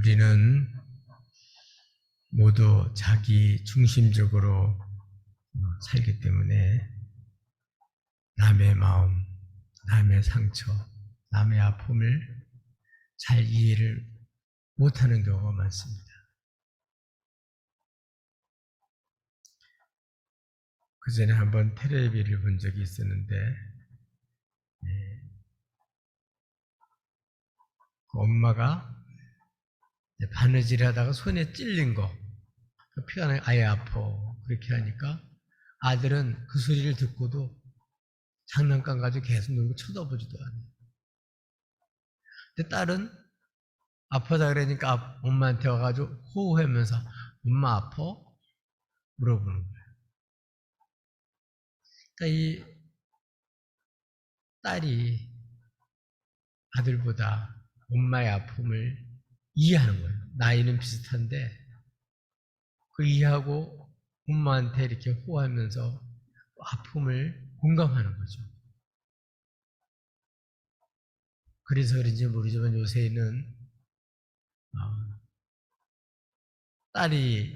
우리는 모두 자기 중심적으로 살기 때문에 남의 마음, 남의 상처, 남의 아픔을 잘 이해를 못하는 경우가 많습니다. 그 전에 한번 텔레비를 본 적이 있었는데 엄마가 바느질 하다가 손에 찔린 거, 피가 나요. 아예 아파. 그렇게 하니까 아들은 그 소리를 듣고도 장난감 가지고 계속 놀고 쳐다보지도 않아요. 근데 딸은 아프다 그러니까 엄마한테 와가지고 호호하면서 엄마 아파? 물어보는 거예요. 그러니까 이 딸이 아들보다 엄마의 아픔을 이해하는 거예요. 나이는 비슷한데 그 이해하고 엄마한테 이렇게 호하면서 아픔을 공감하는 거죠. 그래서 그런지 모르지만 요새는 딸이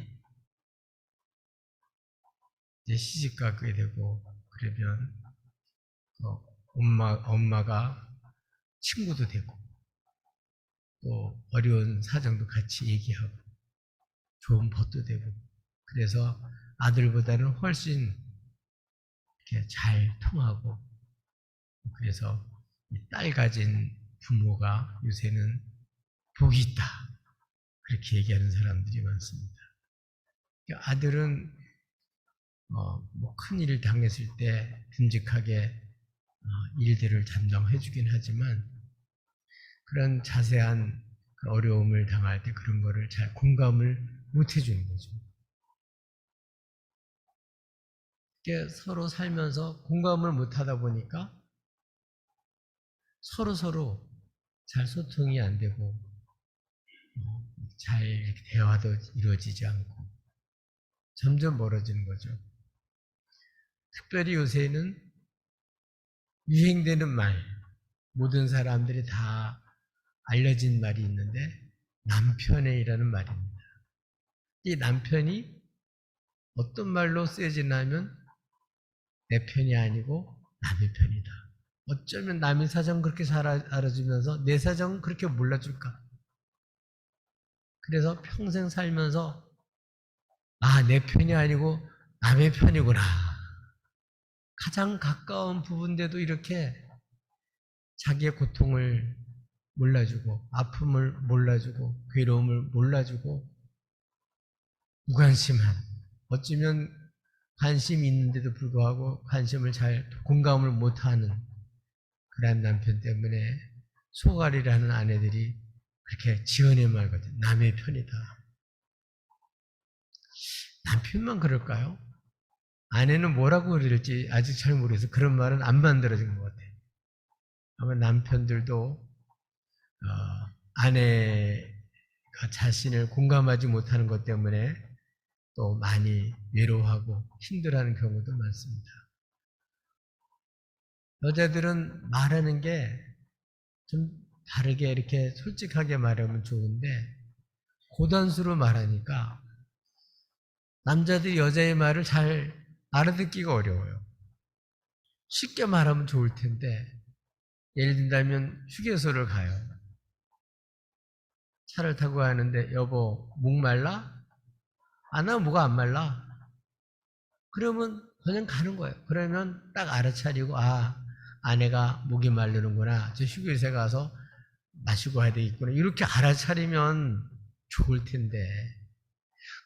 이제 시집 가게 되고 그러면 엄마가 친구도 되고 또 어려운 사정도 같이 얘기하고 좋은 벗도 되고 그래서 아들보다는 훨씬 이렇게 잘 통하고 그래서 딸 가진 부모가 요새는 복이 있다 그렇게 얘기하는 사람들이 많습니다. 아들은 뭐 큰 일을 당했을 때 듬직하게 일들을 담당해 주긴 하지만 그런 자세한 어려움을 당할 때 그런 거를 잘 공감을 못 해주는 거죠. 서로 살면서 공감을 못 하다 보니까 서로 잘 소통이 안 되고 잘 대화도 이루어지지 않고 점점 멀어지는 거죠. 특별히 요새는 유행되는 말, 모든 사람들이 다 알려진 말이 있는데 남편애라는 말입니다. 이 남편이 어떤 말로 쓰여지냐면 내 편이 아니고 남의 편이다. 어쩌면 남의 사정 그렇게 잘 알아주면서 내 사정은 그렇게 몰라줄까? 그래서 평생 살면서 내 편이 아니고 남의 편이구나. 가장 가까운 부분인데도 이렇게 자기의 고통을 몰라주고 아픔을 몰라주고 괴로움을 몰라주고 무관심한 어쩌면 관심이 있는데도 불구하고 관심을 잘 공감을 못하는 그런 남편 때문에 소갈이라는 아내들이 그렇게 지어낸 말거든. 남의 편이다. 남편만 그럴까요? 아내는 뭐라고 그럴지 아직 잘 모르겠어요. 그런 말은 안 만들어진 것 같아요. 아마 남편들도 아내가 자신을 공감하지 못하는 것 때문에 또 많이 외로워하고 힘들어하는 경우도 많습니다. 여자들은 말하는 게 좀 다르게 이렇게 솔직하게 말하면 좋은데 고단수로 말하니까 남자들이 여자의 말을 잘 알아듣기가 어려워요. 쉽게 말하면 좋을 텐데 예를 든다면 휴게소를 가요. 차를 타고 가는데 여보 목 말라? 나 목가 안 말라. 그러면 그냥 가는 거예요. 그러면 딱 알아차리고 아내가 목이 마르는구나. 저 휴게소에 가서 마시고 와야 되겠구나. 이렇게 알아차리면 좋을 텐데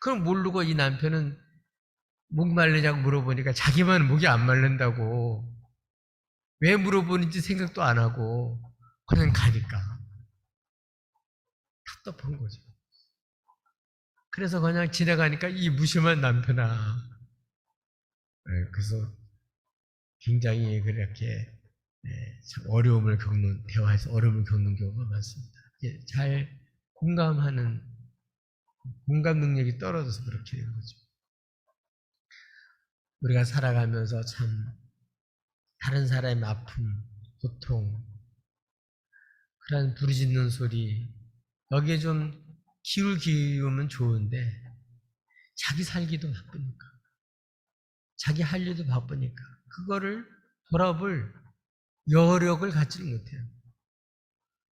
그럼 모르고 이 남편은 목 마르냐고 물어보니까 자기만 목이 안 마른다고 왜 물어보는지 생각도 안 하고 그냥 가니까 답답한 거죠. 그래서 그냥 지나가니까 이 무심한 남편아. 그래서 굉장히 그렇게 참 어려움을 겪는 대화에서 어려움을 겪는 경우가 많습니다. 잘 공감하는 공감 능력이 떨어져서 그렇게 되는 거죠. 우리가 살아가면서 참 다른 사람의 아픔, 고통, 그런 부르짖는 소리 여기에 좀 기울 기우면 좋은데 자기 살기도 바쁘니까, 자기 할 일도 바쁘니까 그거를 돌아볼 여력을 갖지를 못해요.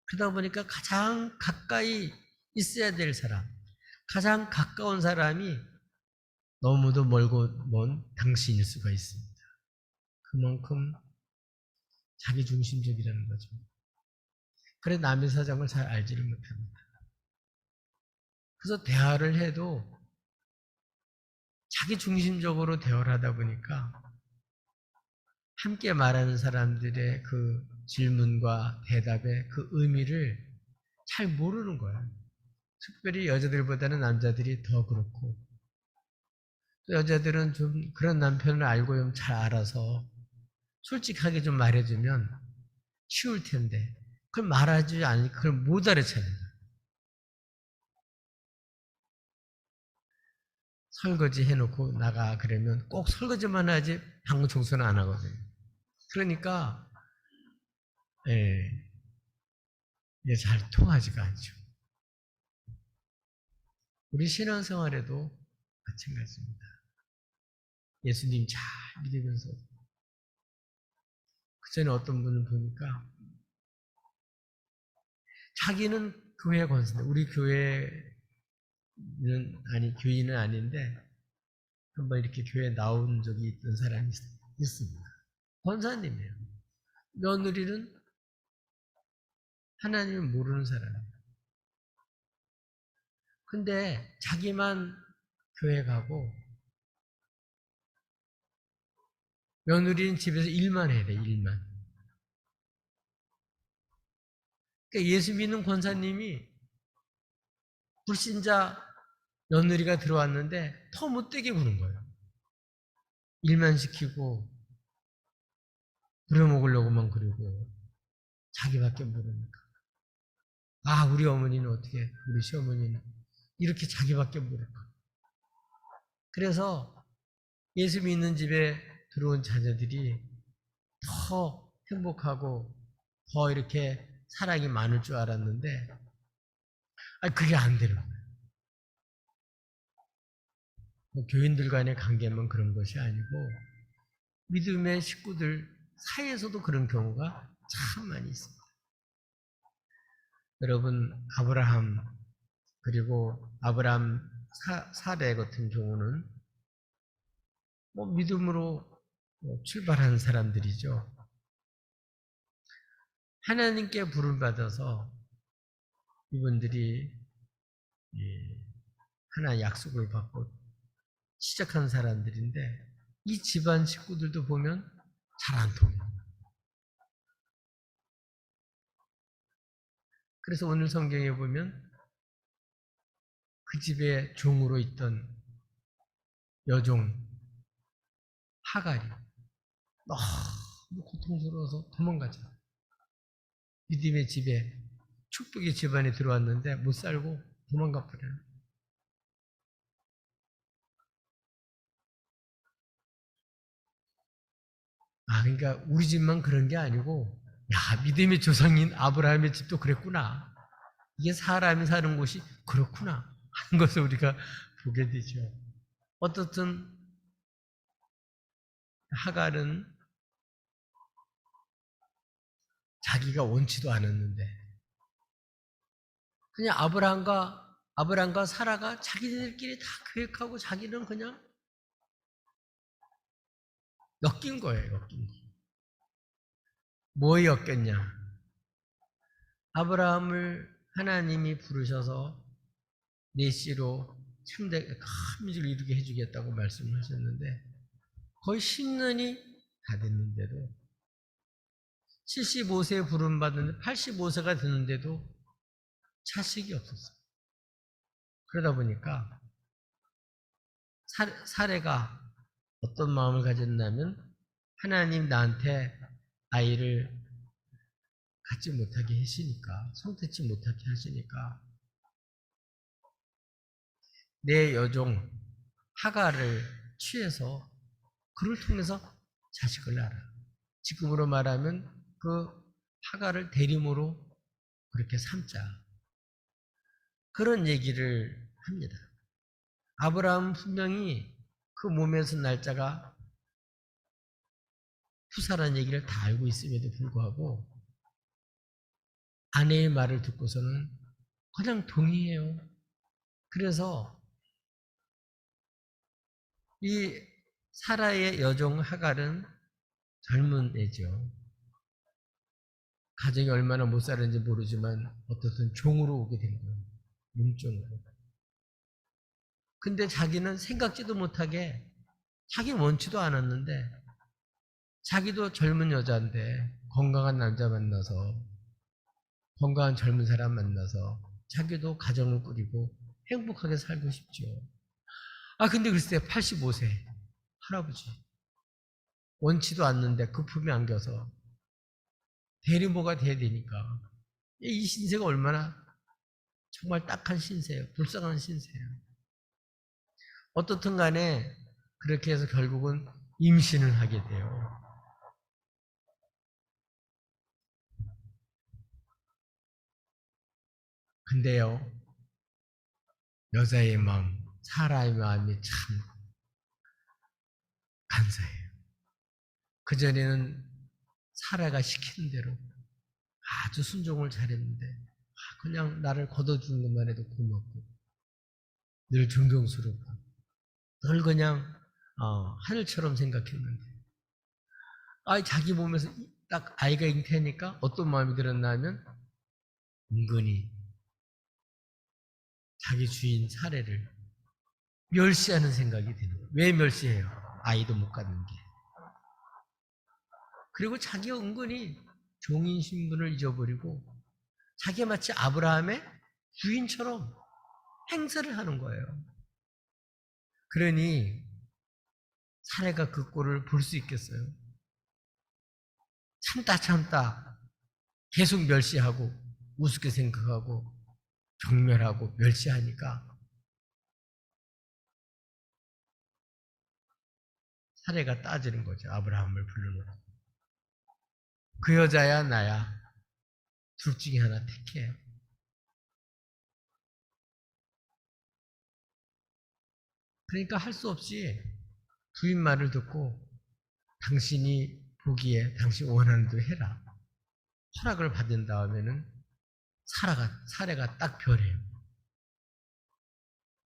그러다 보니까 가장 가까이 있어야 될 사람, 가장 가까운 사람이 너무도 멀고 먼 당신일 수가 있습니다. 그만큼 자기 중심적이라는 거죠. 그래 남의 사정을 잘 알지를 못합니다. 그래서 대화를 해도 자기 중심적으로 대화를 하다 보니까 함께 말하는 사람들의 그 질문과 대답의 그 의미를 잘 모르는 거예요. 특별히 여자들보다는 남자들이 더 그렇고, 또 여자들은 좀 그런 남편을 알고 잘 알아서 솔직하게 좀 말해주면 쉬울 텐데, 그걸 말하지 않으니까 그걸 못 알아채는 거예요. 설거지 해놓고 나가 그러면 꼭 설거지만 하지 방 청소는 안 하거든요. 그러니까 이게 잘 통하지가 않죠. 우리 신앙생활에도 마찬가지입니다. 예수님 잘 믿으면서 그전에 어떤 분을 보니까 자기는 교회 권사인데, 우리 교회는 교인은 아닌데 한번 이렇게 교회에 나온 적이 있던 사람이 있습니다. 권사님이에요. 며느리는 하나님을 모르는 사람이에요. 근데 자기만 교회 가고 며느리는 집에서 일만 해야 돼, 일만. 그러니까 예수 믿는 권사님이 불신자 며느리가 들어왔는데 더 못되게 구는 거예요. 일만 시키고 부려먹으려고만 그러고 자기밖에 모르니까. 아, 우리 어머니는 어떻게, 우리 시어머니는 이렇게 자기밖에 모를까. 그래서 예수 믿는 집에 들어온 자녀들이 더 행복하고 더 이렇게 사랑이 많을 줄 알았는데, 그게 안 되는 거예요. 교인들 간의 관계만 그런 것이 아니고 믿음의 식구들 사이에서도 그런 경우가 참 많이 있습니다. 여러분, 아브라함 그리고 아브라함 사례 같은 경우는 믿음으로 출발하는 사람들이죠. 하나님께 부름 받아서 이분들이 하나의 약속을 받고 시작한 사람들인데, 이 집안 식구들도 보면 잘 안 통해요. 그래서 오늘 성경에 보면 그 집에 종으로 있던 여종 하갈이 너무 고통스러워서 도망가죠. 믿음의 집에, 축복의 집안에 들어왔는데 못 살고 도망가 버려요. 그러니까 우리 집만 그런 게 아니고, 믿음의 조상인 아브라함의 집도 그랬구나. 이게 사람이 사는 곳이 그렇구나 하는 것을 우리가 보게 되죠. 어떻든 하갈은 자기가 원치도 않았는데 그냥 아브라함과 사라가 자기들끼리 다 계획하고 자기는 그냥 엮인 거예요. 엮인 거. 뭐에 엮였냐? 아브라함을 하나님이 부르셔서 네 씨로 참된 큰 민족을 이루게 해주겠다고 말씀을 하셨는데 거의 10년이 다 됐는데도 75세에 부름받았는데 85세가 됐는데도 자식이 없었어요. 그러다 보니까 사례가 어떤 마음을 가졌냐면, 하나님 나한테 아이를 갖지 못하게 하시니까, 성택지 못하게 하시니까 내 여종 하갈을 취해서 그를 통해서 자식을 낳아라. 지금으로 말하면 그 하갈을 대리모로 그렇게 삼자. 그런 얘기를 합니다. 아브라함 분명히 그 몸에서 날짜가 후사라는 얘기를 다 알고 있음에도 불구하고 아내의 말을 듣고서는 그냥 동의해요. 그래서 이 사라의 여종 하갈은 젊은 애죠. 가정이 얼마나 못 살았는지 모르지만 어떻든 종으로 오게 된 거예요. 몸종으로. 근데 자기는 생각지도 못하게 자기 원치도 않았는데 자기도 젊은 여자인데 건강한 남자 만나서 건강한 젊은 사람 만나서 자기도 가정을 꾸리고 행복하게 살고 싶죠. 근데 글쎄 85세 할아버지 원치도 않는데 그 품에 안겨서 대리모가 돼야 되니까 이 신세가 얼마나 정말 딱한 신세예요. 불쌍한 신세예요. 어떻든 간에 그렇게 해서 결국은 임신을 하게 돼요. 근데요, 여자의 마음, 사라의 마음이 참 간사해요. 그전에는 사라가 시키는 대로 아주 순종을 잘했는데 그냥 나를 걷어주는 것만 해도 고맙고 늘 존경스럽고 늘 그냥 하늘처럼 생각했는데 자기 몸에서 딱 아이가 잉태니까 어떤 마음이 들었나 하면 은근히 자기 주인 사례를 멸시하는 생각이 드는 거예요. 왜 멸시해요? 아이도 못 갖는 게. 그리고 자기가 은근히 종인 신분을 잊어버리고 자기가 마치 아브라함의 주인처럼 행세를 하는 거예요. 그러니 사례가 그 꼴을 볼 수 있겠어요? 참다 계속 멸시하고 우습게 생각하고 경멸하고 멸시하니까 사례가 따지는 거죠. 아브라함을 불러놓고. 그 여자야 나야 둘 중에 하나 택해. 그러니까 할 수 없이 부인 말을 듣고 당신이 보기에 당신 원하는 대로 해라. 허락을 받은 다음에는 사례가 딱 변해요.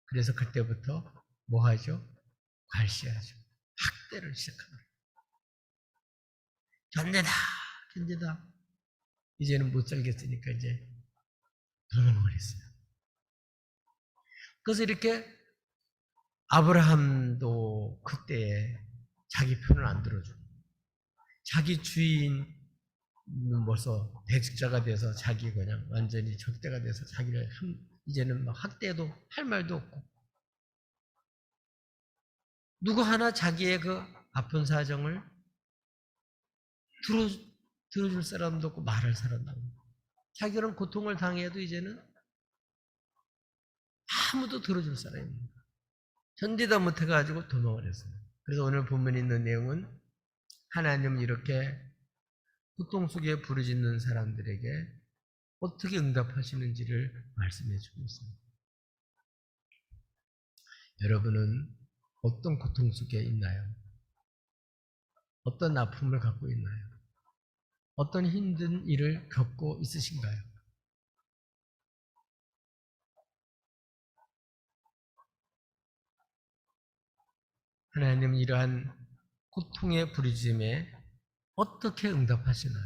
그래서 그때부터 뭐 하죠? 괄시하죠. 학대를 시작합니다. 견제다. 이제는 못 살겠으니까 이제 도망을 했어요. 그래서 이렇게 아브라함도 그때에 자기 편을 안 들어주고 자기 주인은 벌써 대직자가 돼서 자기 그냥 완전히 적대가 돼서 자기를 이제는 막 학대도 할 말도 없고 누구 하나 자기의 그 아픈 사정을 들어줄 사람도 없고 말할 사람도 없고 자기는 고통을 당해도 이제는 아무도 들어줄 사람이 없는 거예요. 견디다 못해가지고 도망을 했어요. 그래서 오늘 본문에 있는 내용은 하나님은 이렇게 고통 속에 부르짖는 사람들에게 어떻게 응답하시는지를 말씀해 주고 있습니다. 여러분은 어떤 고통 속에 있나요? 어떤 아픔을 갖고 있나요? 어떤 힘든 일을 겪고 있으신가요? 하나님은 이러한 고통의 부르짖음에 어떻게 응답하시나요?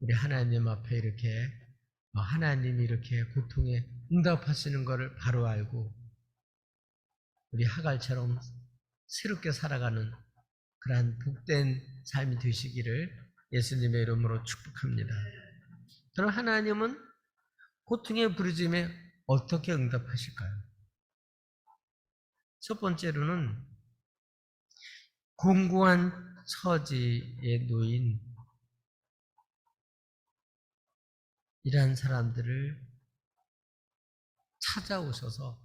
우리 하나님 앞에 이렇게 하나님이 이렇게 고통에 응답하시는 것을 바로 알고 우리 하갈처럼 새롭게 살아가는 그러한 복된 삶이 되시기를 예수님의 이름으로 축복합니다. 그럼 하나님은 고통의 부르짖음에 어떻게 응답하실까요? 첫 번째로는 공고한 처지에 놓인 이러한 사람들을 찾아오셔서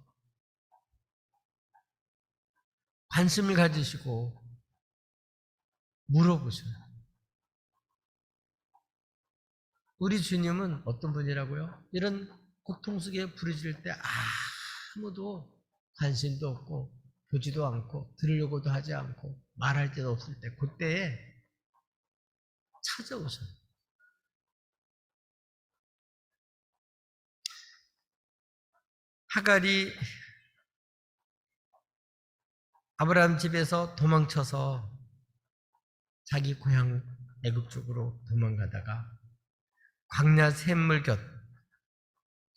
관심을 가지시고 물어보셔요. 우리 주님은 어떤 분이라고요? 이런 고통 속에 부르짖을 때 아무도 관심도 없고 보지도 않고 들으려고도 하지 않고 말할 데도 없을 때 그때에 찾아오셔요. 하갈이 아브라함 집에서 도망쳐서 자기 고향 애굽 쪽으로 도망가다가 광야 샘물 곁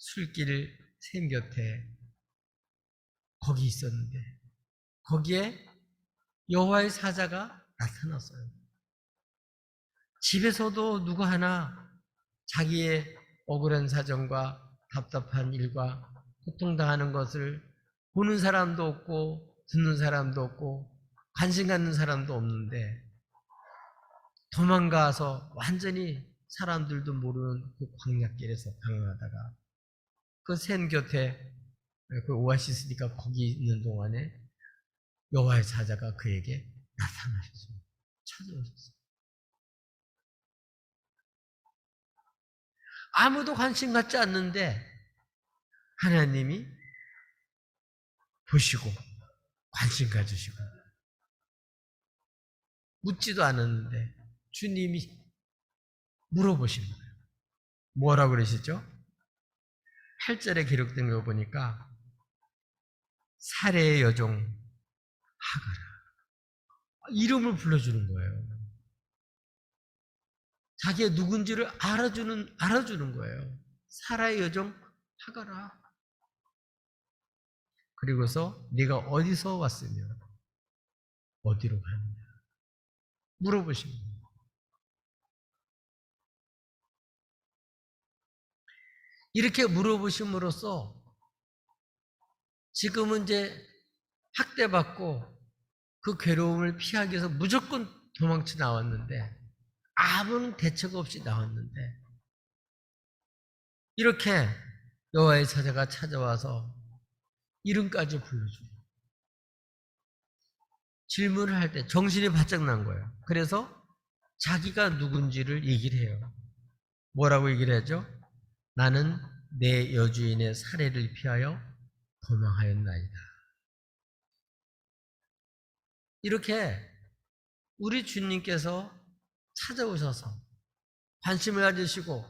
술길 샘 곁에 거기 있었는데 거기에 여호와의 사자가 나타났어요. 집에서도 누구 하나 자기의 억울한 사정과 답답한 일과 고통당하는 것을 보는 사람도 없고 듣는 사람도 없고 관심 갖는 사람도 없는데 도망가서 완전히 사람들도 모르는 그 광야길에서 방황하다가 그 샘 곁에 그 오아시스니까 거기 있는 동안에 여호와의 사자가 그에게 나타나셨습니다. 찾아오셨어요. 아무도 관심 갖지 않는데 하나님이 보시고 관심 가지시고 묻지도 않았는데 주님이 물어보신 거예요. 뭐라고 그러시죠? 8절에 기록된 거 보니까 사레의 여종 하가라. 이름을 불러주는 거예요. 자기가 누군지를 알아주는 거예요. 사라의 여종 하가라. 그리고서 네가 어디서 왔으며 어디로 가느냐 물어보신 거예요. 이렇게 물어보심으로써 지금은 이제 학대받고 그 괴로움을 피하기 위해서 무조건 도망쳐 나왔는데 아무런 대책 없이 나왔는데 이렇게 여호와의 사자가 찾아와서 이름까지 불러주고 질문을 할 때 정신이 바짝 난 거예요. 그래서 자기가 누군지를 얘기를 해요. 뭐라고 얘기를 하죠? 나는 내 여주인의 살해를 피하여 도망하였나이다. 이렇게 우리 주님께서 찾아오셔서 관심을 가지시고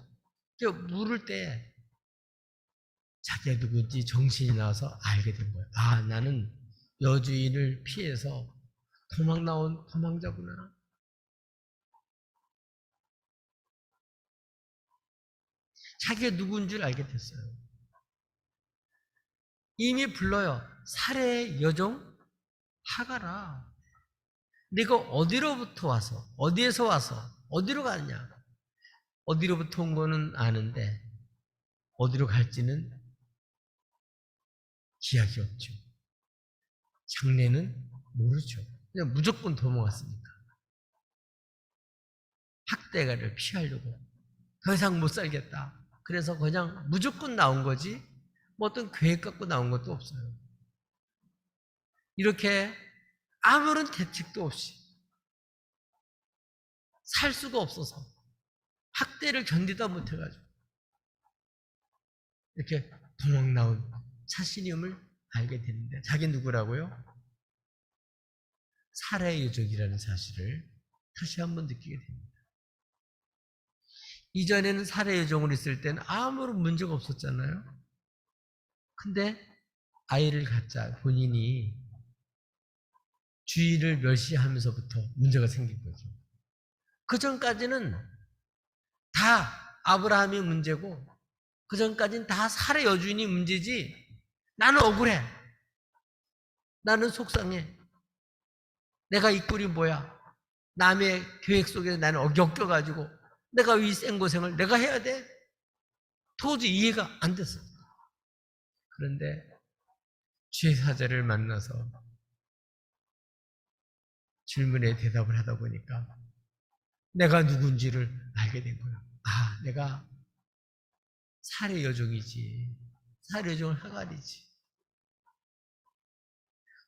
물을 때 자기가 누군지 정신이 나서 알게 된 거예요. 아, 나는 여주인을 피해서 도망 나온 도망자구나. 자기가 누군 줄 알게 됐어요. 이미 불러요. 살해의 여종 하가라. 네가 어디로부터 와서 어디에서 와서 어디로 가느냐. 어디로부터 온 거는 아는데 어디로 갈지는 기약이 없죠. 장래는 모르죠. 그냥 무조건 도망왔으니까. 학대가를 피하려고 더 이상 못 살겠다. 그래서 그냥 무조건 나온 거지 뭐 어떤 계획 갖고 나온 것도 없어요. 이렇게 아무런 대책도 없이 살 수가 없어서 학대를 견디다 못해가지고 이렇게 도망 나온 자신임을 알게 됐는데 자기 누구라고요? 살해의 유족이라는 사실을 다시 한번 느끼게 됩니다. 이전에는 살해 여종으로 있을 때는 아무런 문제가 없었잖아요. 근데 아이를 갖자 본인이 주인을 멸시하면서부터 문제가 생긴 거죠. 그 전까지는 다 아브라함이 문제고 그 전까지는 다 살해 여주인이 문제지 나는 억울해. 나는 속상해. 내가 이 꼴이 뭐야. 남의 계획 속에 나는 엮여가지고 내가 이 생고생을 내가 해야 돼? 도저히 이해가 안 됐어. 그런데 주의 사자를 만나서 질문에 대답을 하다 보니까 내가 누군지를 알게 된 거예요. 아, 내가 살해 여종이지. 살해 여종은 하갈이지.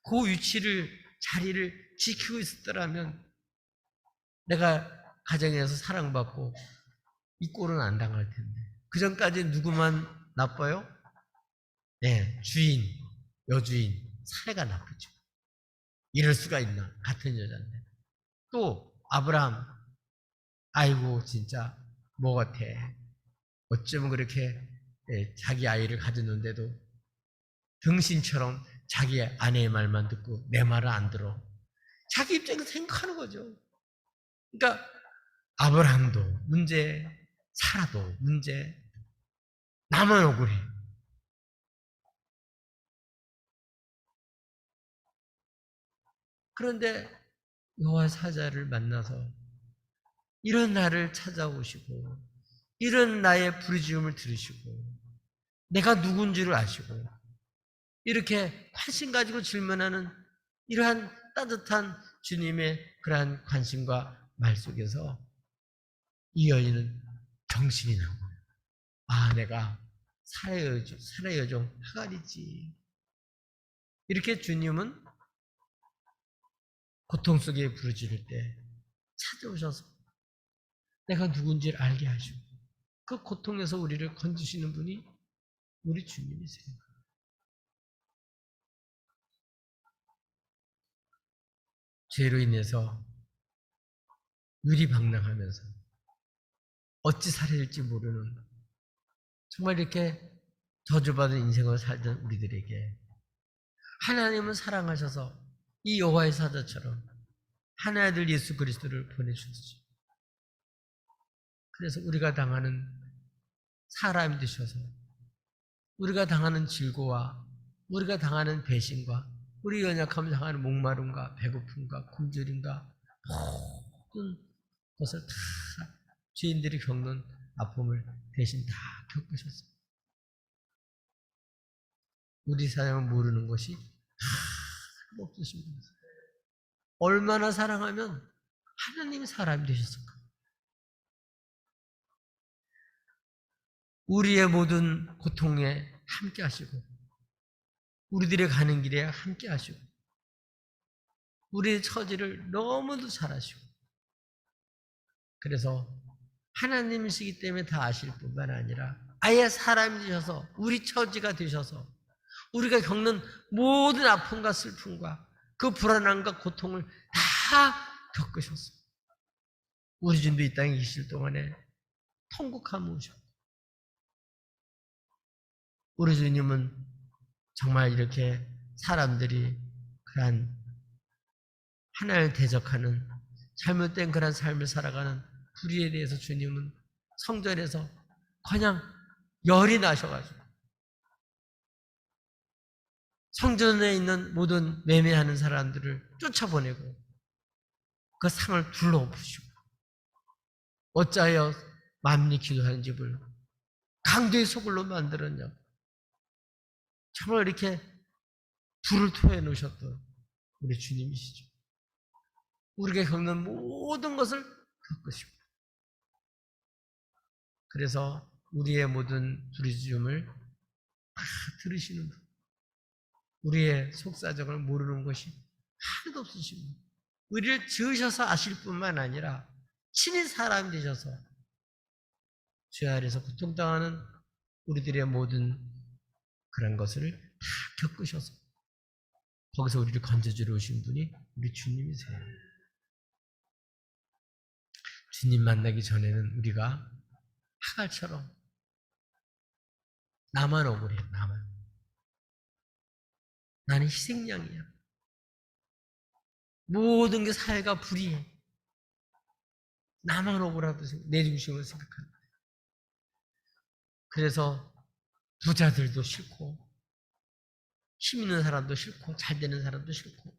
그 위치를, 자리를 지키고 있었더라면 내가 가정에서 사랑받고 이 꼴은 안 당할 텐데. 그 전까지 누구만 나빠요? 네, 주인, 여주인, 사례가 나쁘죠. 이럴 수가 있나? 같은 여자인데. 또 아브라함, 아이고 진짜 뭐 같아. 어쩌면 그렇게 자기 아이를 가졌는데도 등신처럼 자기 아내의 말만 듣고 내 말을 안 들어. 자기 입장에서 생각하는 거죠. 그러니까 아브라함도 문제, 사라도 문제, 나만 억울해. 그런데 여호와 사자를 만나서 이런 나를 찾아오시고 이런 나의 부르짖음을 들으시고 내가 누군지를 아시고 이렇게 관심 가지고 질문하는 이러한 따뜻한 주님의 그러한 관심과 말 속에서 이 여인은 정신이 나고 아 내가 살의 여종 하갈이지. 이렇게 주님은 고통 속에 부르짖을 때 찾아오셔서 내가 누군지를 알게 하시고 그 고통에서 우리를 건지시는 분이 우리 주님이세요. 죄로 인해서 유리방랑하면서 어찌 살아야 될지 모르는 정말 이렇게 저주받은 인생을 살던 우리들에게 하나님은 사랑하셔서 이 여호와의 사자처럼 하나의 아들 예수 그리스도를 보내주셨지. 그래서 우리가 당하는 사람이 되셔서 우리가 당하는 질고와 우리가 당하는 배신과 우리 연약함을 당하는 목마름과 배고픔과 굶주림과 모든 것을 다 죄인들이 겪는 아픔을 대신 다 겪으셨어요. 우리 사람은 모르는 것이 하나도 없으신 분이세요. 얼마나 사랑하면 하나님이 사람이 되셨을까? 우리의 모든 고통에 함께 하시고 우리들의 가는 길에 함께 하시고 우리의 처지를 너무도 잘 아시고 그래서 하나님이시기 때문에 다 아실 뿐만 아니라 아예 사람이 되셔서 우리 처지가 되셔서 우리가 겪는 모든 아픔과 슬픔과 그 불안함과 고통을 다 겪으셨어요. 우리 주님도 이 땅에 계실 동안에 통곡함을 오셨고 우리 주님은 정말 이렇게 사람들이 그러한 하나님을 대적하는 잘못된 그런 삶을 살아가는 불의에 대해서 주님은 성전에서 그냥 열이 나셔가지고 성전에 있는 모든 매매하는 사람들을 쫓아보내고 그 상을 둘러엎으시고 어찌하여 만민이 기도하는 집을 강도의 소굴로 만들었냐. 정말 이렇게 불을 토해 놓으셨던 우리 주님이시죠. 우리가 겪는 모든 것을 겪으시고 그래서 우리의 모든 부르짖음을 다 들으시는 분, 우리의 속사정을 모르는 것이 하나도 없으신 분, 우리를 지으셔서 아실 뿐만 아니라 친히 사람이 되셔서 죄 아래서 고통당하는 우리들의 모든 그런 것을 다 겪으셔서 거기서 우리를 건져주러 오신 분이 우리 주님이세요. 주님 만나기 전에는 우리가 하갈처럼 나만 억울해, 나만. 나는 희생양이야. 모든 게 사회가 불의해. 나만 억울하다고 내 중심으로 생각한다. 그래서 부자들도 싫고 힘 있는 사람도 싫고 잘 되는 사람도 싫고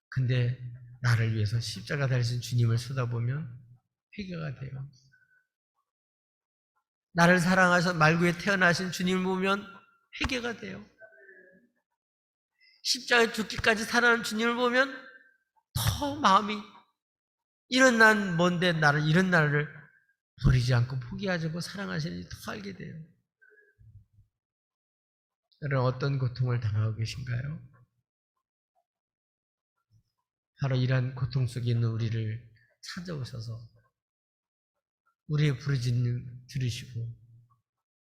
근데 나를 위해서 십자가 달리신 주님을 쏟아보면 회개가 돼요. 나를 사랑하셔서 말구에 태어나신 주님을 보면 회개가 돼요. 십자가에 죽기까지 살아가는 주님을 보면 더 마음이 이런 난 뭔데 나를 이런 나를 버리지 않고 포기하지 않고 사랑하시는지 더 알게 돼요. 여러분 어떤 고통을 당하고 계신가요? 바로 이러한 고통 속에 있는 우리를 찾아오셔서 우리의 부르짖는 들으시고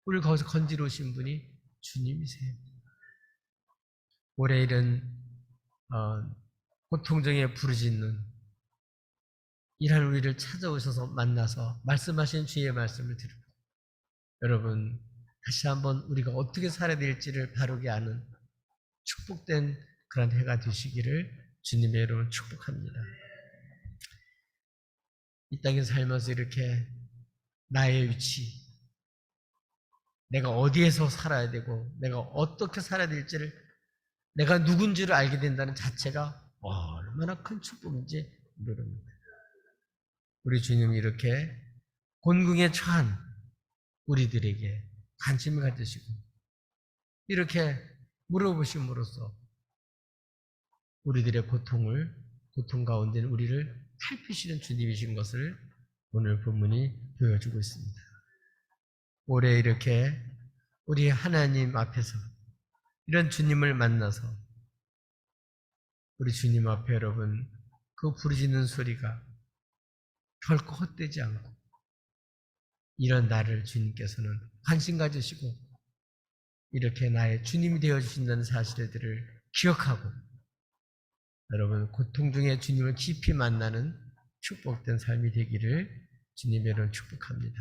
우리를 거기서 건지러 오신 분이 주님이세요. 올해 이런 고통 중에 부르짖는 이런 우리를 찾아오셔서 만나서 말씀하신 주의 말씀을 들고 여러분 다시 한번 우리가 어떻게 살아야 될지를 바르게 아는 축복된 그런 해가 되시기를 주님의 이름으로 축복합니다. 이 땅에 살면서 이렇게 나의 위치, 내가 어디에서 살아야 되고 내가 어떻게 살아야 될지를 내가 누군지를 알게 된다는 자체가 얼마나 큰 축복인지 모릅니다. 우리 주님이 이렇게 곤궁에 처한 우리들에게 관심을 가지시고 이렇게 물어보심으로써 우리들의 고통 가운데 우리를 살피시는 주님이신 것을 오늘 본문이 보여주고 있습니다. 올해 이렇게 우리 하나님 앞에서 이런 주님을 만나서 우리 주님 앞에 여러분 그 부르짖는 소리가 결코 헛되지 않고 이런 나를 주님께서는 관심 가지시고 이렇게 나의 주님이 되어주신다는 사실들을 기억하고 여러분 고통 중에 주님을 깊이 만나는 축복된 삶이 되기를 주님의 이름으로 축복합니다.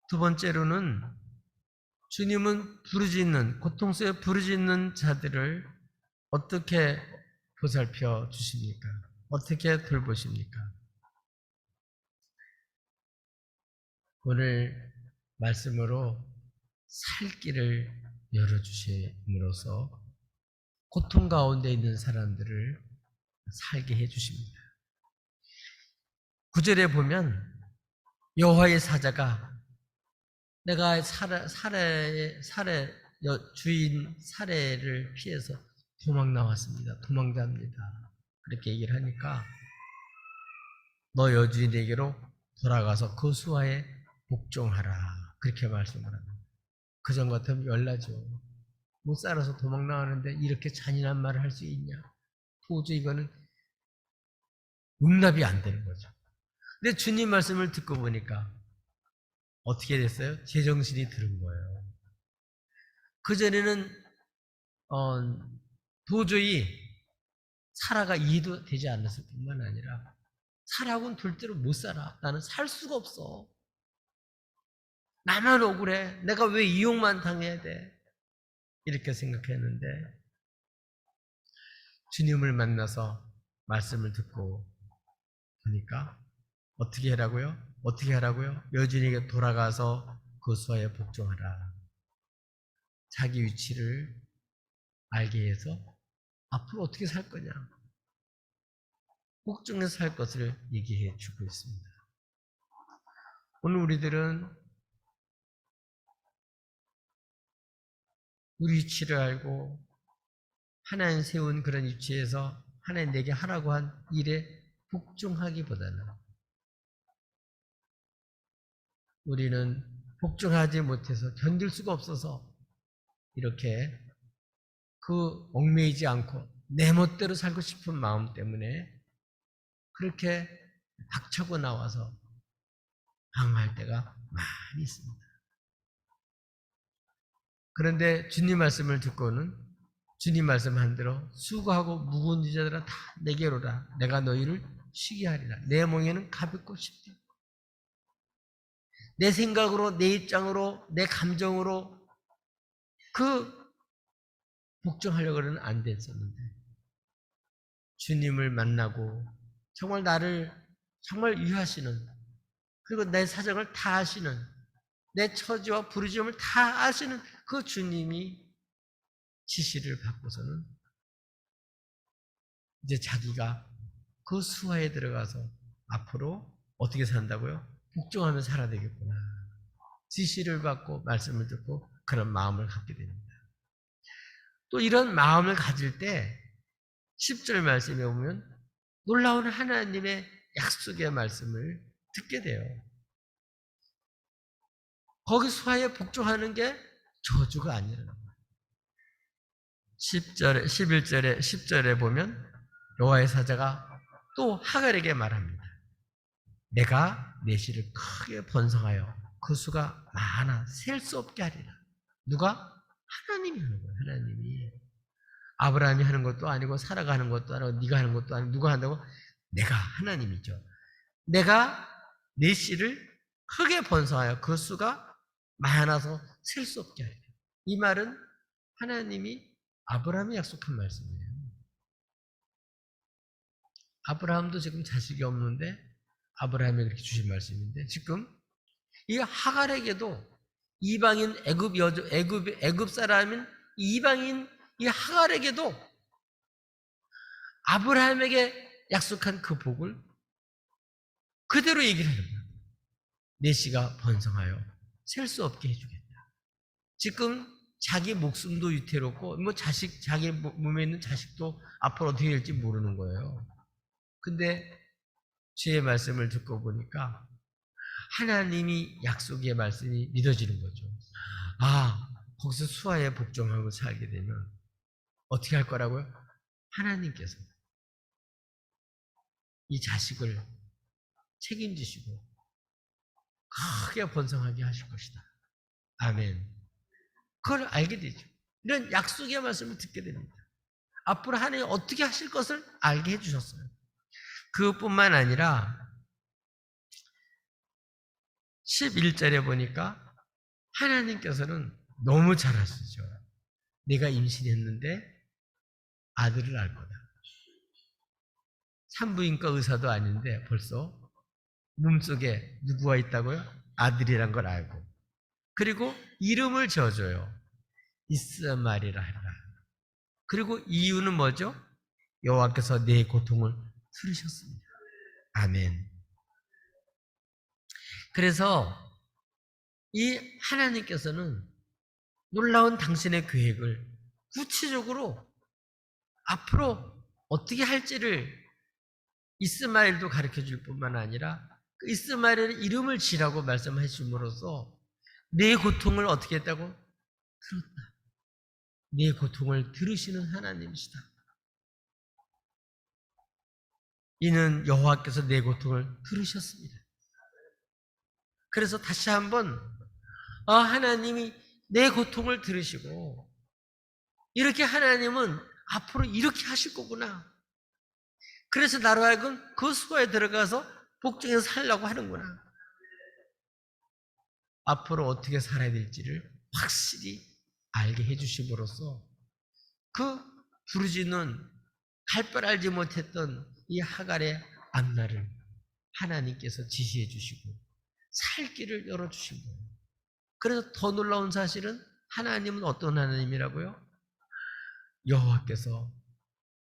두 번째로는 주님은 부르짖는 고통 속에 부르짖는 자들을 어떻게 보살펴 주십니까? 어떻게 돌보십니까? 오늘 말씀으로 살 길을 열어주심으로써 고통 가운데 있는 사람들을 살게 해주십니다. 9절에 보면 여호와의 사자가 내가 주인 살해를 피해서 도망 나왔습니다. 도망자입니다. 그렇게 얘기를 하니까 너 여주인에게로 돌아가서 그 수하에 복종하라. 그렇게 말씀을 합니다. 그전 같으면 열나죠. 못 살아서 도망 나왔는데 이렇게 잔인한 말을 할 수 있냐. 도저히 이거는 용납이 안 되는 거죠. 근데 주님 말씀을 듣고 보니까 어떻게 됐어요? 제정신이 들은 거예요. 그전에는 도저히 사라가 이해도 되지 않았을 뿐만 아니라 사라하고는 절대로 못 살아. 나는 살 수가 없어. 나만 억울해. 내가 왜 이용만 당해야 돼? 이렇게 생각했는데 주님을 만나서 말씀을 듣고 보니까 어떻게 하라고요? 어떻게 하라고요? 여주인에게 돌아가서 그 수하에 복종하라. 자기 위치를 알게 해서 앞으로 어떻게 살 거냐? 복종해서 살 것을 얘기해 주고 있습니다. 오늘 우리들은 우리 위치를 알고 하나님 세운 그런 위치에서 하나님 내게 하라고 한 일에 복종하기보다는 우리는 복종하지 못해서 견딜 수가 없어서 이렇게 그 얽매이지 않고 내 멋대로 살고 싶은 마음 때문에 그렇게 박차고 나와서 방황할 때가 많이 있습니다. 그런데 주님 말씀을 듣고는 주님 말씀한 대로 수고하고 무거운 자들아 다 내게로라. 내가 너희를 쉬게 하리라. 내 멍에는 가볍고 쉽다. 내 생각으로, 내 입장으로, 내 감정으로 그 복종하려고는 안 됐었는데 주님을 만나고 정말 나를 정말 위하시는 그리고 내 사정을 다 아시는 내 처지와 부르짖음을 다 아시는 그 주님이 지시를 받고서는 이제 자기가 그 수하에 들어가서 앞으로 어떻게 산다고요? 복종하며 살아야 되겠구나. 지시를 받고 말씀을 듣고 그런 마음을 갖게 됩니다. 또 이런 마음을 가질 때 10절 말씀에 보면 놀라운 하나님의 약속의 말씀을 듣게 돼요. 거기 수하에 복종하는 게 저주가 아니라는 거예요. 10절에, 11절에, 10절에 보면 여호와의 사자가 또 하갈에게 말합니다. 내가 내 씨를 크게 번성하여 그 수가 많아 셀 수 없게 하리라. 누가? 하나님이 하는 거예요. 하나님이. 아브라함이 하는 것도 아니고 사라가 하는 것도 아니고 네가 하는 것도 아니고 누가 한다고? 내가 하나님이죠. 내가 내 씨를 크게 번성하여 그 수가 많아서 셀 수 없게 하리라. 이 말은 하나님이 아브라함이 약속한 말씀이에요. 아브라함도 지금 자식이 없는데 아브라함이 그렇게 주신 말씀인데 지금 이 하갈에게도 이방인 애굽 사람인 이방인 이 하갈에게도 아브라함에게 약속한 그 복을 그대로 얘기를 하는 거예요. 내 씨가 번성하여 셀 수 없게 해주겠다. 지금 자기 목숨도 위태롭고 뭐 자기 몸에 있는 자식도 앞으로 어떻게 될지 모르는 거예요. 근데 주의 말씀을 듣고 보니까 하나님이 약속의 말씀이 믿어지는 거죠. 아, 거기서 수아에 복종하고 살게 되면 어떻게 할 거라고요? 하나님께서 이 자식을 책임지시고 크게 번성하게 하실 것이다. 아멘. 그걸 알게 되죠. 이런 약속의 말씀을 듣게 됩니다. 앞으로 하나님이 어떻게 하실 것을 알게 해주셨어요. 그것뿐만 아니라 11절에 보니까 하나님께서는 너무 잘 아시죠. 내가 임신했는데 아들을 알 거다. 산부인과 의사도 아닌데 벌써 몸속에 누구가 있다고요? 아들이란 걸 알고. 그리고 이름을 지어줘요. 이스마엘이라 하라. 그리고 이유는 뭐죠? 여호와께서 내 고통을 들으셨습니다. 아멘. 그래서 이 하나님께서는 놀라운 당신의 계획을 구체적으로 앞으로 어떻게 할지를 이스마엘도 가르쳐 줄 뿐만 아니라 그 이스마엘의 이름을 지라고 말씀해 줌으로써 내 고통을 어떻게 했다고? 들었다. 내 고통을 들으시는 하나님이시다. 이는 여호와께서 내 고통을 들으셨습니다. 그래서 다시 한번 하나님이 내 고통을 들으시고 이렇게 하나님은 앞으로 이렇게 하실 거구나. 그래서 나로 하여금 그 수고에 들어가서 복종해서 살려고 하는구나. 앞으로 어떻게 살아야 될지를 확실히 알게 해주심으로써 그 부르짖는 갈 바 알지 못했던 이 하갈의 앞날을 하나님께서 지시해 주시고 살 길을 열어주신 거예요. 그래서 더 놀라운 사실은 하나님은 어떤 하나님이라고요? 여호와께서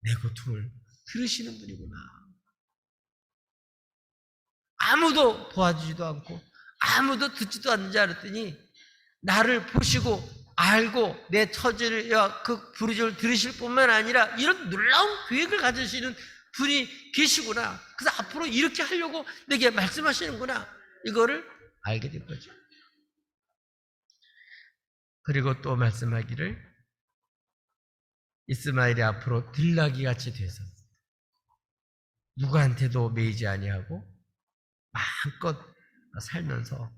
내 고통을 들으시는 분이구나. 아무도 도와주지도 않고 아무도 듣지도 않는 줄 알았더니 나를 보시고 알고 내 처지를 그 부르짖음을 들으실 뿐만 아니라 이런 놀라운 계획을 가지시는 분이 계시구나. 그래서 앞으로 이렇게 하려고 내게 말씀하시는구나. 이거를 알게 된 거죠. 그리고 또 말씀하기를 이스마엘이 앞으로 들나귀 같이 돼서 누구한테도 매이지 아니하고 마음껏 살면서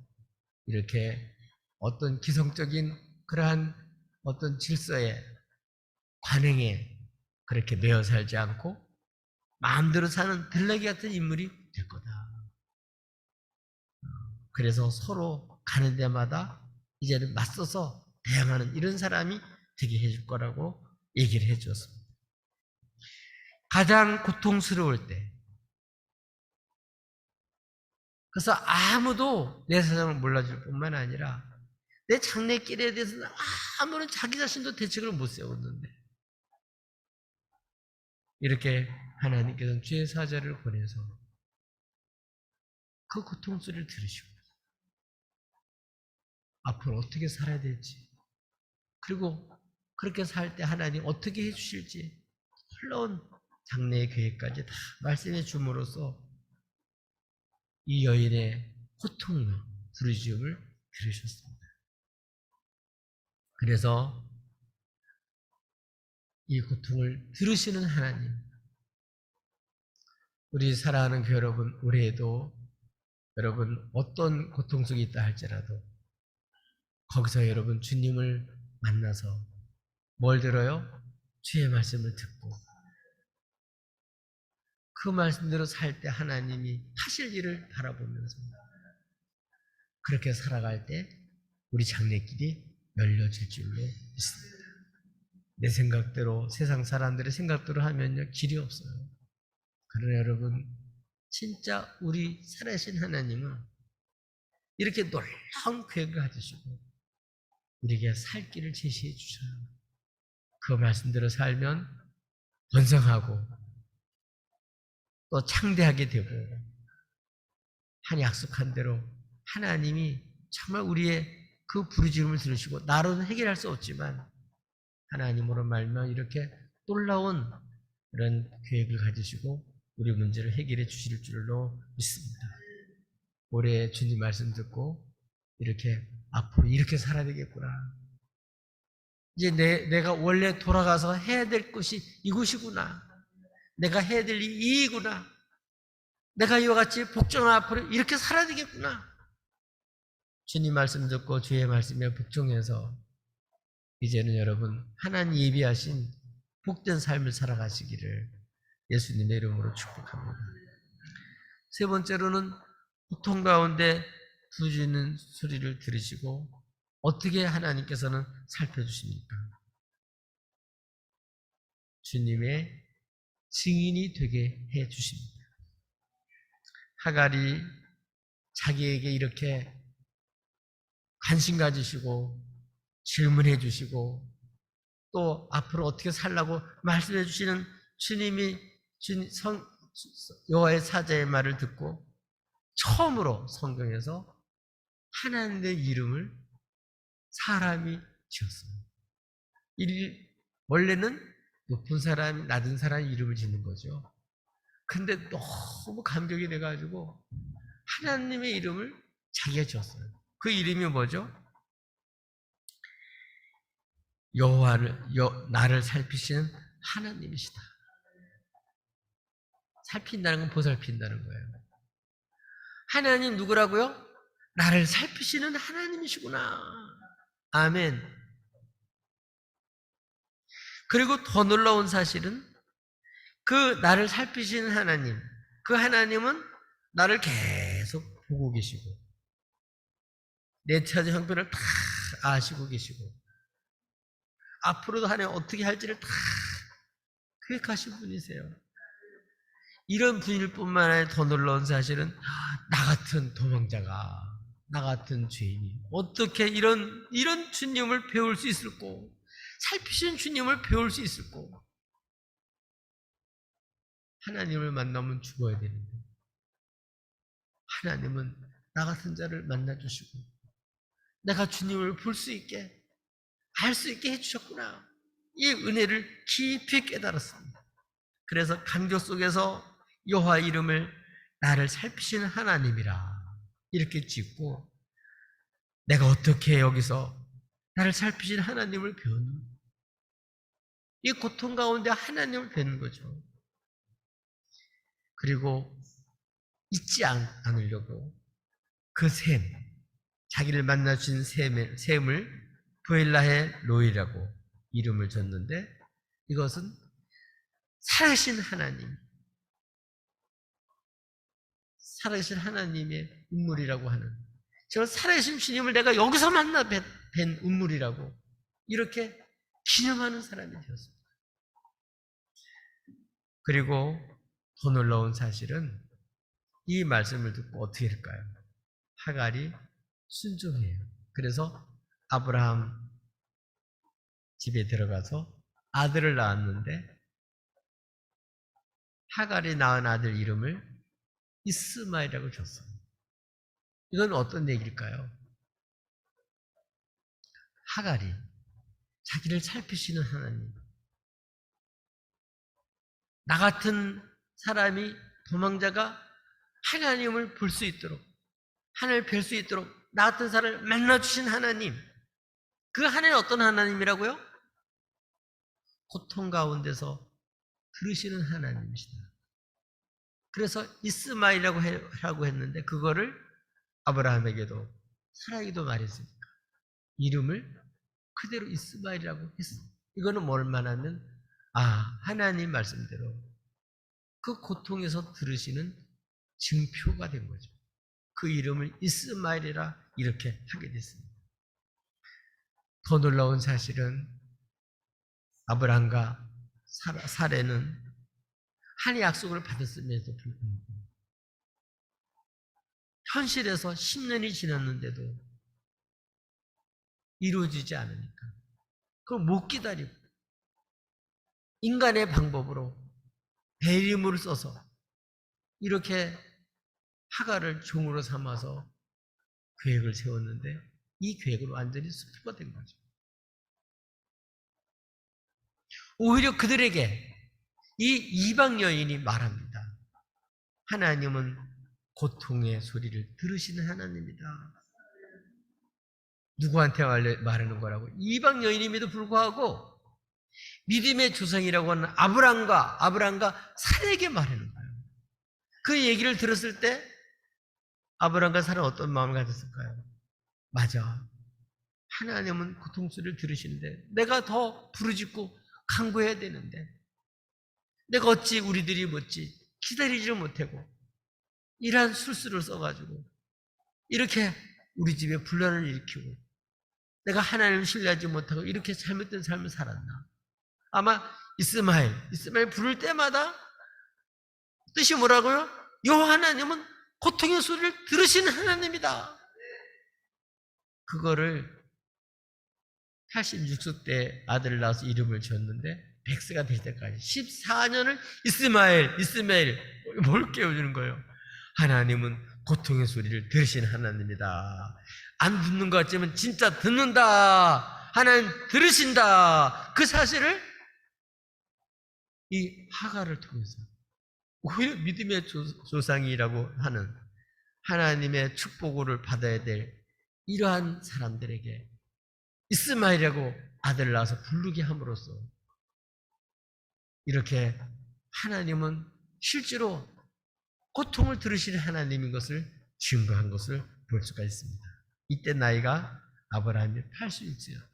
이렇게 어떤 기성적인 그러한 어떤 질서에 관행에 그렇게 매여 살지 않고 마음대로 사는 들나귀 같은 인물이 될 거다. 그래서 서로 가는 데마다 이제는 맞서서 대항하는 이런 사람이 되게 해줄 거라고 얘기를 해주었습니다. 가장 고통스러울 때, 그래서 아무도 내 사정을 몰라줄 뿐만 아니라 내 장래길에 대해서는 아무런 자기 자신도 대책을 못 세웠는데 이렇게 하나님께서는 주의 사자를 보내서 그 고통 소리를 들으시고 앞으로 어떻게 살아야 될지 그리고 그렇게 살 때 하나님 어떻게 해주실지 놀라운 장래의 계획까지 다 말씀해 줌으로써 이 여인의 고통과 부르짖음을 들으셨습니다. 그래서 이 고통을 들으시는 하나님, 우리 사랑하는 교회 여러분, 올해에도 여러분 어떤 고통 속에 있다 할지라도 거기서 여러분 주님을 만나서 뭘 들어요? 주의 말씀을 듣고 그 말씀대로 살 때 하나님이 하실 일을 바라보면서 그렇게 살아갈 때 우리 장래길이 열려질 줄로 믿습니다. 내 생각대로 세상 사람들의 생각대로 하면요 길이 없어요. 그러나 여러분 진짜 우리 살아계신 하나님은 이렇게 놀라운 계획을 가지시고 우리에게 살 길을 제시해 주셔요. 그 말씀대로 살면 번성하고 또 창대하게 되고 한 약속한 대로 하나님이 정말 우리의 그 부르짖음을 들으시고 나로는 해결할 수 없지만 하나님으로 말미암아 이렇게 놀라운 그런 계획을 가지시고 우리 문제를 해결해 주실 줄로 믿습니다. 올해 주님 말씀 듣고 이렇게 앞으로 이렇게 살아야 되겠구나. 이제 내가 원래 돌아가서 해야 될 것이 이곳이구나. 내가 해야 될 일이 이구나. 내가 이와 같이 복종한 앞으로 이렇게 살아야 되겠구나. 주님 말씀 듣고 주의 말씀에 복종해서 이제는 여러분 하나님 예비하신 복된 삶을 살아가시기를 예수님의 이름으로 축복합니다. 세 번째로는 고통 가운데 부르짖는 소리를 들으시고 어떻게 하나님께서는 살펴주십니까? 주님의 증인이 되게 해 주십니다. 하갈이 자기에게 이렇게 관심 가지시고 질문해 주시고 또 앞으로 어떻게 살라고 말씀해 주시는 주님이 여호와의 사자의 말을 듣고 처음으로 성경에서 하나님의 이름을 사람이 지었어요. 원래는 높은 사람, 낮은 사람 이름을 짓는 거죠. 근데 너무 감격이 돼가지고 하나님의 이름을 자기가 지었어요. 그 이름이 뭐죠? 나를 살피시는 하나님이시다. 살핀다는 건 보살핀다는 거예요. 하나님 누구라고요? 나를 살피시는 하나님이시구나. 아멘. 그리고 더 놀라운 사실은 그 나를 살피시는 하나님, 그 하나님은 나를 계속 보고 계시고 내 처지 형편을 다 아시고 계시고 앞으로도 하나님 어떻게 할지를 다 계획하신 분이세요. 이런 분일 뿐만 아니라 더 놀라운 사실은 나 같은 도망자가 나 같은 죄인이 어떻게 이런 주님을 배울 수 있을꼬? 살피신 주님을 배울 수 있을꼬? 하나님을 만나면 죽어야 되는데 하나님은 나 같은 자를 만나주시고 내가 주님을 볼 수 있게 알 수 있게 해주셨구나. 이 은혜를 깊이 깨달았습니다. 그래서 감격 속에서 여호와 이름을 나를 살피시는 하나님이라 이렇게 짓고 내가 어떻게 여기서 나를 살피시는 하나님을 배우는 이 고통 가운데 하나님을 배우는 거죠. 그리고 잊지 않으려고 그 자기를 만나주신 샘을 브엘라헬 로이라고 이름을 줬는데 이것은 살아계신 하나님, 살아계신 하나님의 운물이라고 하는 저 살아계신 주님을 내가 여기서 만나 뵌 운물이라고 이렇게 기념하는 사람이 되었습니다. 그리고 더 놀라운 사실은 이 말씀을 듣고 어떻게 할까요? 하갈이 순종해요. 그래서 아브라함 집에 들어가서 아들을 낳았는데 하갈이 낳은 아들 이름을 이스마엘이라고 줬어요. 이건 어떤 얘기일까요? 하갈이 자기를 살피시는 하나님, 나 같은 사람이 도망자가 하나님을 볼 수 있도록 하나님을 뵐 수 있도록 나 같은 사람을 만나주신 하나님, 그 하나님은 어떤 하나님이라고요? 고통 가운데서 들으시는 하나님이시다. 그래서 이스마엘이라고 했는데 그거를 아브라함에게도 사라에게도 말했으니까 이름을 그대로 이스마엘이라고 했어. 이거는 뭘 말하면 하나님 말씀대로 그 고통에서 들으시는 증표가 된 거죠. 그 이름을 이스마엘이라 이렇게 하게 됐습니다. 더 놀라운 사실은 아브라함과 사레는 한 약속을 받았음에도 불구하고 현실에서 10년이 지났는데도 이루어지지 않으니까 그걸 못 기다리고 인간의 방법으로 대리물을 써서 이렇게 하갈을 종으로 삼아서 계획을 세웠는데 이 계획은 완전히 수포가 된 거죠. 오히려 그들에게 이 이방 여인이 말합니다. 하나님은 고통의 소리를 들으시는 하나님이다. 누구한테 말하는 거라고? 이방 여인임에도 불구하고 믿음의 조상이라고 하는 아브람과 사라에게 말하는 거예요. 그 얘기를 들었을 때 아브람과 사라는 어떤 마음을 가졌을까요? 맞아. 하나님은 고통 소리를 들으시는데 내가 더 부르짖고 간구해야 되는데 내가 어찌 우리들이 기다리지를 못하고 이러한 술수를 써가지고 이렇게 우리 집에 분란을 일으키고 내가 하나님을 신뢰하지 못하고 이렇게 잘못된 삶을 살았나. 아마 이스마엘 부를 때마다 뜻이 뭐라고요? 여호와 하나님은 고통의 소리를 들으시는 하나님이다. 그거를 86세 때 아들을 낳아서 이름을 지었는데 100세가 될 때까지 14년을 이스마엘 뭘 깨워주는 거예요? 하나님은 고통의 소리를 들으시는 하나님이다. 안 듣는 것 같지만 진짜 듣는다. 하나님 들으신다. 그 사실을 이 하갈을 통해서 오히려 믿음의 조상이라고 하는 하나님의 축복을 받아야 될 이러한 사람들에게 이스마엘이라고 아들을 낳아서 부르게 함으로써 이렇게 하나님은 실제로 고통을 들으시는 하나님인 것을 증거한 것을 볼 수가 있습니다. 이때 나이가 아브라함이 86세였다.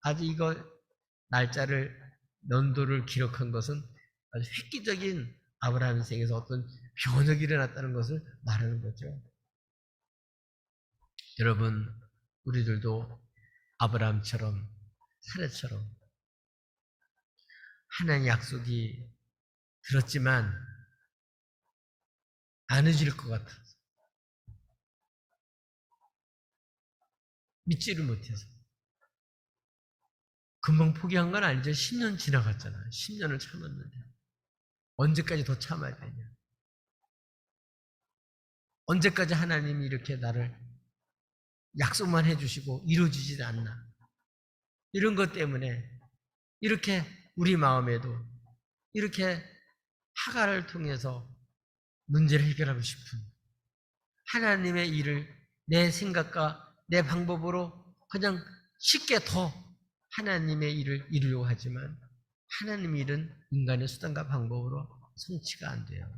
아주 이거 날짜를 연도를 기록한 것은 아주 획기적인 아브라함 인생에서 어떤 변혁이 일어났다는 것을 말하는 거죠. 여러분, 우리들도 아브라함처럼 사례처럼 하나님의 약속이 들었지만 안 해질 것 같아서 믿지를 못해서 금방 포기한 건 아니죠. 10년 지나갔잖아요. 10년을 참았는데 언제까지 더 참아야 되냐. 언제까지 하나님이 이렇게 나를 약속만 해주시고 이루어지지 않나. 이런 것 때문에 이렇게 우리 마음에도 이렇게 하갈을 통해서 문제를 해결하고 싶은 하나님의 일을 내 생각과 내 방법으로 그냥 쉽게 더 하나님의 일을 이루려고 하지만 하나님의 일은 인간의 수단과 방법으로 성취가 안 돼요.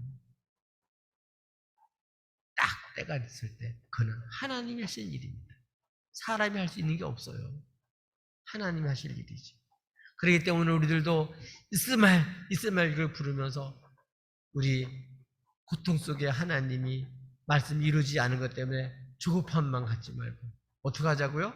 딱 때가 됐을 때 그는 하나님이 하실 일입니다. 사람이 할 수 있는 게 없어요. 하나님이 하실 일이지. 그렇기 때문에 우리들도 이스마엘을 부르면서 우리 고통 속에 하나님이 말씀이 이루어지지 않은 것 때문에 조급함만 갖지 말고 어떻게 하자고요?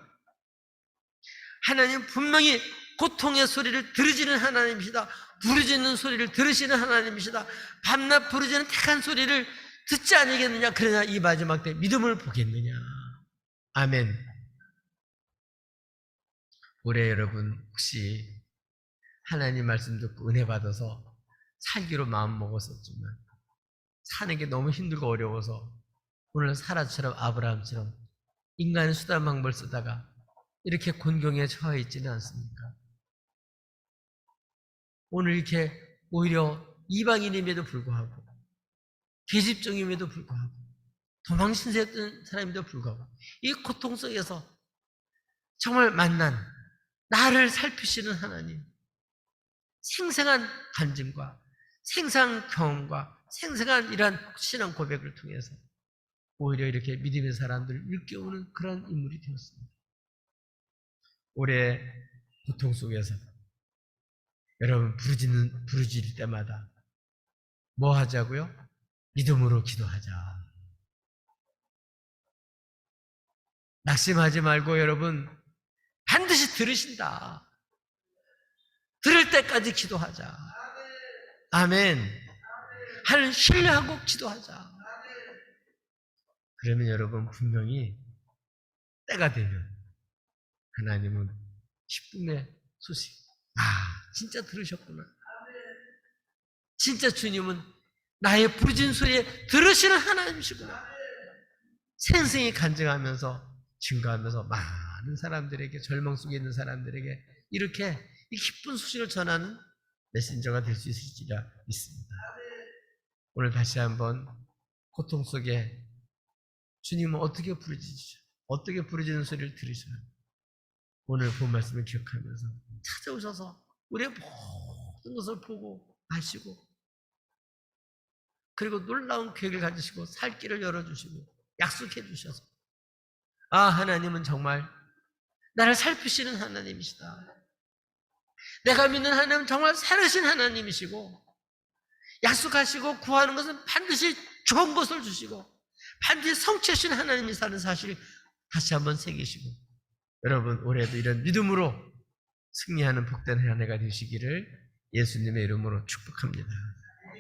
하나님 분명히 고통의 소리를 들으시는 하나님이시다. 부르짖는 소리를 들으시는 하나님이시다. 밤낮 부르짖는 택한 소리를 듣지 아니겠느냐. 그러나 이 마지막 때 믿음을 보겠느냐. 아멘. 올해 여러분 혹시 하나님 말씀 듣고 은혜 받아서 살기로 마음 먹었었지만 사는 게 너무 힘들고 어려워서 오늘 사라처럼 아브라함처럼 인간의 수단 방법을 쓰다가 이렇게 곤경에 처해 있지는 않습니까? 오늘 이렇게 오히려 이방인임에도 불구하고 계집종임에도 불구하고 도망신세했던 사람임에도 불구하고 이 고통 속에서 정말 만난 나를 살피시는 하나님, 생생한 간증과 생생한 경험과 생생한 이러한 신앙 고백을 통해서 오히려 이렇게 믿음의 사람들을 일깨우는 그런 인물이 되었습니다. 올해 고통 속에서 여러분 부르짖을 때마다 뭐 하자고요? 믿음으로 기도하자. 낙심하지 말고 여러분 반드시 들으신다. 들을 때까지 기도하자. 아멘. 하나님 신뢰하고 기도하자. 그러면 여러분 분명히 때가 되면 하나님은 기쁨의 소식. 진짜 들으셨구나. 진짜 주님은 나의 부르짖는 소리에 들으시는 하나님이시구나. 생생히 간증하면서 증거하면서 많은 사람들에게, 절망 속에 있는 사람들에게 이렇게 이 기쁜 소식을 전하는 메신저가 될 수 있을지라 믿습니다. 오늘 다시 한번 고통 속에 주님은 어떻게 부르짖으셔? 어떻게 부르짖는 소리를 들으셔요? 오늘 본 말씀을 기억하면서 찾아오셔서 우리의 모든 것을 보고 아시고 그리고 놀라운 계획을 가지시고 살 길을 열어주시고 약속해 주셔서 하나님은 정말 나를 살피시는 하나님이시다. 내가 믿는 하나님은 정말 살으신 하나님이시고 약속하시고 구하는 것은 반드시 좋은 것을 주시고 반드시 성취하신 하나님이시다는 사실을 다시 한번 새기시고 여러분 올해도 이런 믿음으로 승리하는 복된 한 해가 되시기를 예수님의 이름으로 축복합니다.